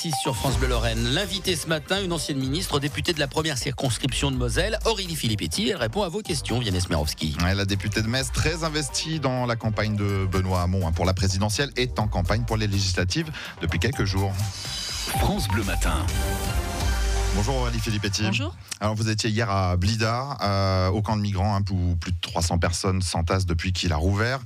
8h06 sur France Bleu Lorraine. L'invité ce matin, une ancienne ministre, députée de la première circonscription de Moselle, Aurélie Filippetti. Elle répond à vos questions, Vianney Smerowski. La députée de Metz, très investie dans la campagne de Benoît Hamon pour la présidentielle, est en campagne pour les législatives depuis quelques jours. France Bleu Matin. Bonjour Aurélie Filippetti. Bonjour. Alors vous étiez hier à Blida, au camp de migrants, où plus de 300 personnes s'entassent depuis qu'il a rouvert.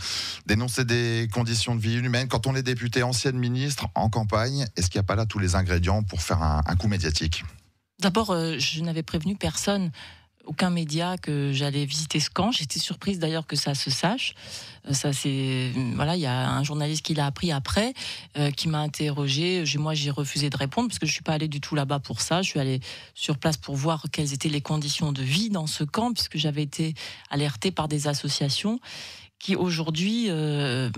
Dénoncer des conditions de vie inhumaines. Quand on est député, ancienne ministre, en campagne, est-ce qu'il n'y a pas là tous les ingrédients pour faire un coup médiatique ? D'abord, je n'avais prévenu personne, aucun média, que j'allais visiter ce camp. J'étais surprise d'ailleurs que ça se sache. Il y a un journaliste qui l'a appris après, qui m'a interrogée. Moi, j'ai refusé de répondre parce que je suis pas allée du tout là-bas pour ça. Je suis allée sur place pour voir quelles étaient les conditions de vie dans ce camp, puisque j'avais été alertée par des associations qui aujourd'hui,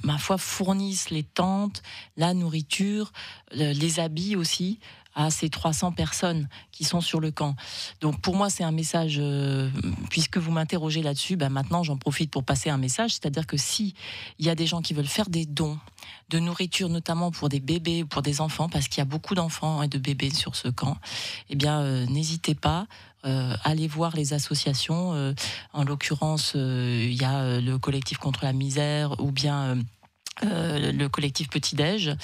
ma foi, fournissent les tentes, la nourriture, les habits aussi, à ces 300 personnes qui sont sur le camp. Donc pour moi, c'est un message, puisque vous m'interrogez là-dessus, maintenant j'en profite pour passer un message, c'est-à-dire que si il y a des gens qui veulent faire des dons de nourriture, notamment pour des bébés ou pour des enfants, parce qu'il y a beaucoup d'enfants et de bébés sur ce camp, n'hésitez pas. Allez voir les associations. En l'occurrence, il y a le collectif contre la misère ou bien le collectif Petit-Déj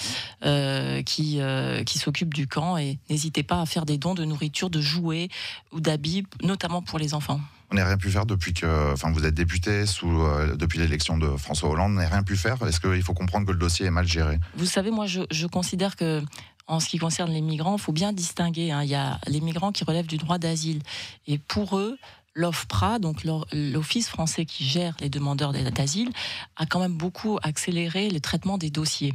qui s'occupe du camp, et n'hésitez pas à faire des dons de nourriture, de jouets ou d'habits, notamment pour les enfants. On n'a rien pu faire depuis que vous êtes député depuis l'élection de François Hollande. On n'a rien pu faire. Est-ce qu'il faut comprendre que le dossier est mal géré ? Vous savez, moi je considère que en ce qui concerne les migrants, il faut bien distinguer. Il y a les migrants qui relèvent du droit d'asile, et pour eux, l'OFPRA, donc l'Office français qui gère les demandeurs d'asile, a quand même beaucoup accéléré le traitement des dossiers.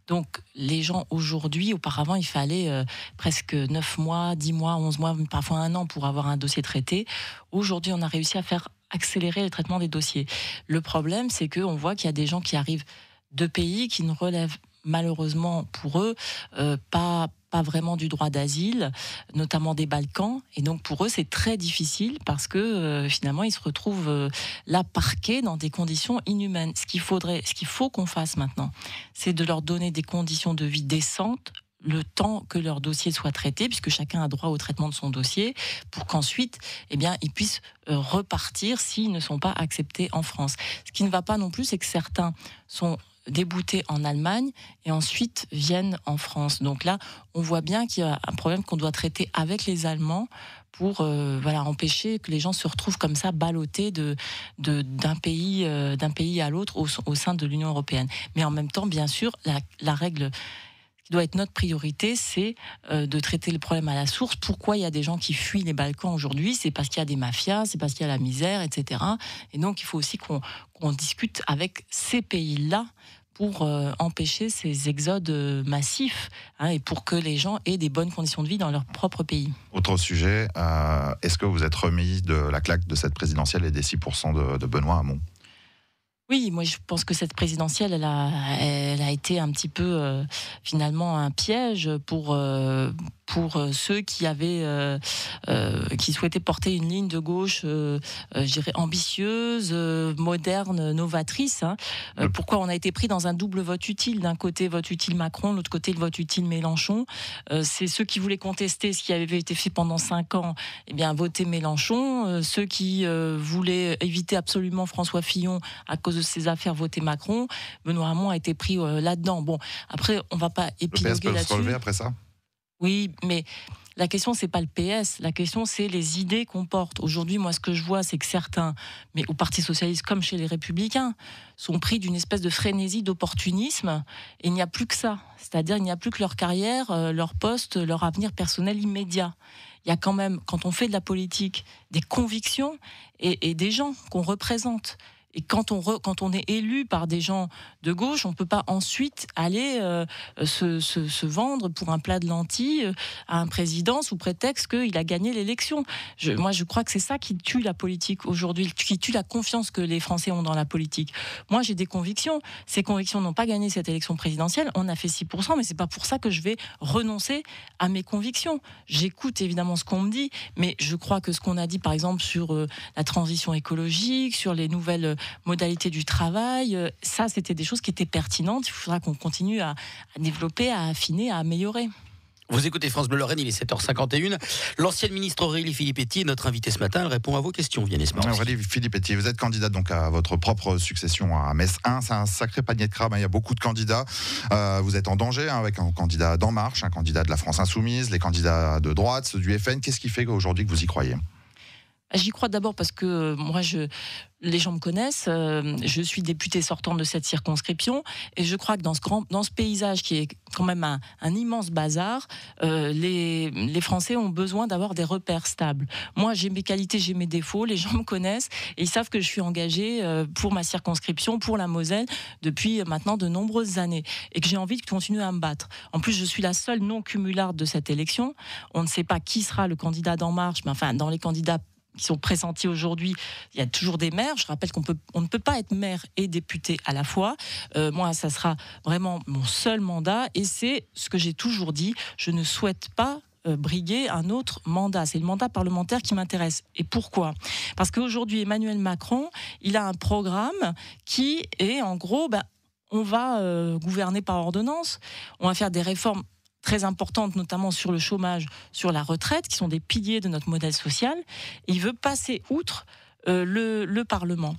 Donc les gens aujourd'hui, auparavant, il fallait presque 9 mois, 10 mois, 11 mois, parfois 1 an pour avoir un dossier traité. Aujourd'hui, on a réussi à faire accélérer le traitement des dossiers. Le problème, c'est qu'on voit qu'il y a des gens qui arrivent de pays qui ne relèvent malheureusement pour eux pas vraiment du droit d'asile, notamment des Balkans, et donc pour eux c'est très difficile parce que finalement ils se retrouvent là parqués dans des conditions inhumaines. Ce qu'il faut qu'on fasse maintenant, c'est de leur donner des conditions de vie décentes, le temps que leur dossier soit traité, puisque chacun a droit au traitement de son dossier, pour qu'ensuite ils puissent repartir s'ils ne sont pas acceptés en France. Ce qui ne va pas non plus, c'est que certains sont déboutés en Allemagne et ensuite viennent en France. Donc là, on voit bien qu'il y a un problème qu'on doit traiter avec les Allemands pour empêcher que les gens se retrouvent comme ça ballottés d'un pays à l'autre au sein de l'Union européenne. Mais en même temps, bien sûr, la règle qui doit être notre priorité, c'est de traiter le problème à la source. Pourquoi il y a des gens qui fuient les Balkans aujourd'hui ? C'est parce qu'il y a des mafias, c'est parce qu'il y a la misère, etc. Et donc, il faut aussi qu'on discute avec ces pays-là pour empêcher ces exodes massifs, et pour que les gens aient des bonnes conditions de vie dans leur propre pays. Autre sujet, est-ce que vous êtes remis de la claque de cette présidentielle et des 6% de Benoît Hamon ? Oui, moi je pense que cette présidentielle, elle a été un petit peu finalement un piège pour ceux qui qui souhaitaient porter une ligne de gauche, je dirais ambitieuse, moderne, novatrice. Pourquoi on a été pris dans un double vote utile ? D'un côté, vote utile Macron, de l'autre côté, le vote utile Mélenchon. C'est ceux qui voulaient contester ce qui avait été fait pendant 5 ans, voter Mélenchon. Ceux qui voulaient éviter absolument François Fillon à cause de ses affaires, voter Macron. Benoît Hamon a été pris là-dedans. Bon, après, on va pas épiloguer là-dessus. Le PS peut se relever après ça ? Oui, mais la question, c'est pas le PS. La question, c'est les idées qu'on porte. Aujourd'hui, moi, ce que je vois, c'est que certains, mais au Parti Socialiste comme chez les Républicains, sont pris d'une espèce de frénésie d'opportunisme. Et il n'y a plus que ça. C'est-à-dire, il n'y a plus que leur carrière, leur poste, leur avenir personnel immédiat. Il y a quand même, quand on fait de la politique, des convictions et des gens qu'on représente. Et quand on est élu par des gens de gauche, on peut pas ensuite aller se vendre pour un plat de lentilles à un président sous prétexte qu'il a gagné l'élection. Moi, je crois que c'est ça qui tue la politique aujourd'hui, qui tue la confiance que les Français ont dans la politique. Moi, j'ai des convictions. Ces convictions n'ont pas gagné cette élection présidentielle. On a fait 6%, mais c'est pas pour ça que je vais renoncer à mes convictions. J'écoute évidemment ce qu'on me dit, mais je crois que ce qu'on a dit, par exemple, sur la transition écologique, sur les nouvelles modalités du travail, ça, c'était des choses qui étaient pertinentes. Il faudra qu'on continue à développer, à affiner, à améliorer. Vous écoutez France Bleu Lorraine, il est 7h51. L'ancienne ministre Aurélie Filippetti est notre invitée ce matin. Elle répond à vos questions, Vianney Smorzi. Aurélie Filippetti, vous êtes candidate donc à votre propre succession à Metz 1. C'est un sacré panier de crabe, il y a beaucoup de candidats. Vous êtes en danger avec un candidat d'En Marche, un candidat de la France Insoumise, les candidats de droite, ceux du FN. Qu'est-ce qui fait qu'aujourd'hui que vous y croyez ? J'y crois d'abord parce que moi, les gens me connaissent. Je suis députée sortante de cette circonscription et je crois que dans ce paysage qui est quand même un immense bazar, les Français ont besoin d'avoir des repères stables. Moi, j'ai mes qualités, j'ai mes défauts. Les gens me connaissent et ils savent que je suis engagée pour ma circonscription, pour la Moselle, depuis maintenant de nombreuses années et que j'ai envie de continuer à me battre. En plus, je suis la seule non cumularde de cette élection. On ne sait pas qui sera le candidat d'En Marche, mais enfin, dans les candidats qui sont pressentis aujourd'hui, il y a toujours des maires. Je rappelle qu'on ne peut pas être maire et député à la fois. Moi, ça sera vraiment mon seul mandat et c'est ce que j'ai toujours dit. Je ne souhaite pas briguer un autre mandat. C'est le mandat parlementaire qui m'intéresse. Et pourquoi ? Parce qu'aujourd'hui, Emmanuel Macron, il a un programme qui est en gros, on va gouverner par ordonnance, on va faire des réformes très importantes, notamment sur le chômage, sur la retraite, qui sont des piliers de notre modèle social. Et il veut passer outre le Parlement.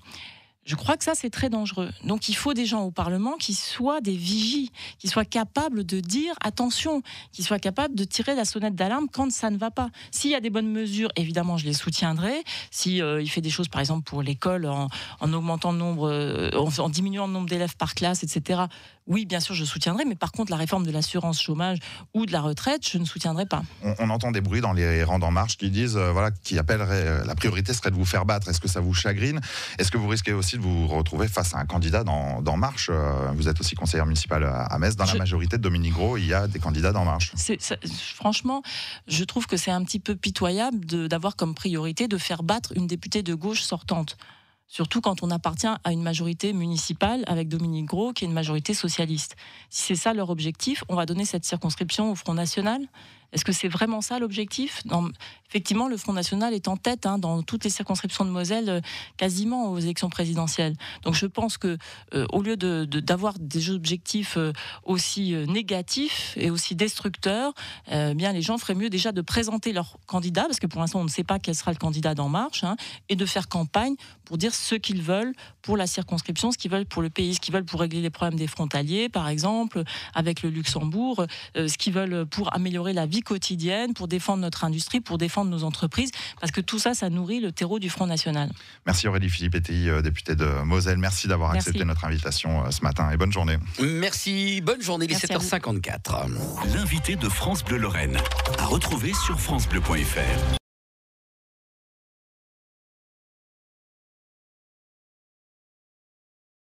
Je crois que ça, c'est très dangereux. Donc, il faut des gens au Parlement qui soient des vigies, qui soient capables de dire attention, qui soient capables de tirer la sonnette d'alarme quand ça ne va pas. S'il y a des bonnes mesures, évidemment, je les soutiendrai. Si il fait des choses, par exemple, pour l'école, en augmentant le nombre, en diminuant le nombre d'élèves par classe, etc., oui, bien sûr, je soutiendrai. Mais par contre, la réforme de l'assurance chômage ou de la retraite, je ne soutiendrai pas. On entend des bruits dans les rangs d'En Marche qui disent, qui appelleraient, la priorité serait de vous faire battre. Est-ce que ça vous chagrine ? Est-ce que vous risquez aussi de vous retrouver face à un candidat d'En Marche ? Vous êtes aussi conseillère municipale à Metz. Dans la majorité de Dominique Gros, il y a des candidats d'En Marche. Franchement, je trouve que c'est un petit peu pitoyable d'avoir comme priorité de faire battre une députée de gauche sortante. Surtout quand on appartient à une majorité municipale avec Dominique Gros, qui est une majorité socialiste. Si c'est ça leur objectif, on va donner cette circonscription au Front National ? Est-ce que c'est vraiment ça l'objectif ? Effectivement, le Front National est en tête dans toutes les circonscriptions de Moselle, quasiment aux élections présidentielles. Donc je pense que au lieu d'avoir des objectifs aussi négatifs et aussi destructeurs, bien les gens feraient mieux déjà de présenter leur candidat, parce que pour l'instant on ne sait pas quel sera le candidat d'En Marche, et de faire campagne pour dire ce qu'ils veulent pour la circonscription, ce qu'ils veulent pour le pays, ce qu'ils veulent pour régler les problèmes des frontaliers, par exemple, avec le Luxembourg, ce qu'ils veulent pour améliorer la vie quotidienne, pour défendre notre industrie, pour défendre nos entreprises, parce que tout ça, ça nourrit le terreau du Front National. Merci Aurélie Filippetti, députée de Moselle. Merci d'avoir accepté notre invitation ce matin et bonne journée. Merci, bonne journée, il est 7h54. L'invité de France Bleu Lorraine, à retrouver sur francebleu.fr.